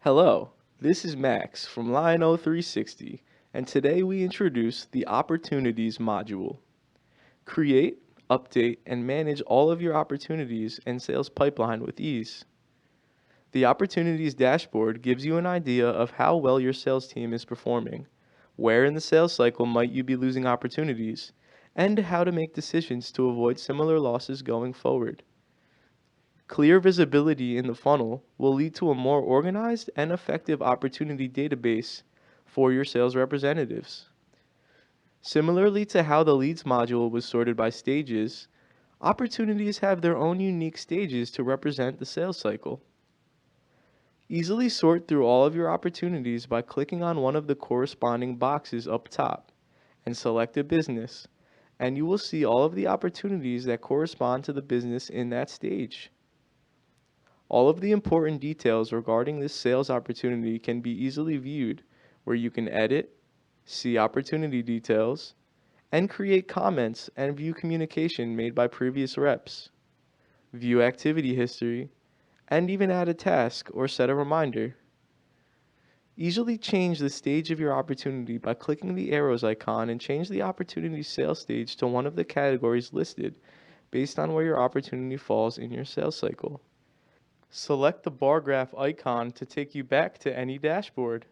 Hello, this is Max from LionO360, and today we introduce the Opportunities module. Create, update, and manage all of your opportunities and sales pipeline with ease. The Opportunities dashboard gives you an idea of how well your sales team is performing, where in the sales cycle might you be losing opportunities, and how to make decisions to avoid similar losses going forward. Clear visibility in the funnel will lead to a more organized and effective opportunity database for your sales representatives. Similarly to how the leads module was sorted by stages, opportunities have their own unique stages to represent the sales cycle. Easily sort through all of your opportunities by clicking on one of the corresponding boxes up top and select a business, and you will see all of the opportunities that correspond to the business in that stage. All of the important details regarding this sales opportunity can be easily viewed, where you can edit, see opportunity details, and create comments and view communication made by previous reps, view activity history, and even add a task or set a reminder. Easily change the stage of your opportunity by clicking the arrows icon and change the opportunity sales stage to one of the categories listed based on where your opportunity falls in your sales cycle. Select the bar graph icon to take you back to any dashboard.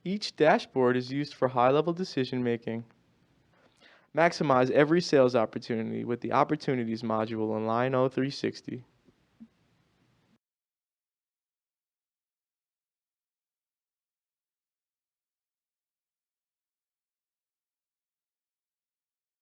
Each dashboard is used for high-level decision making. Maximize every sales opportunity with the Opportunities module in LionO360.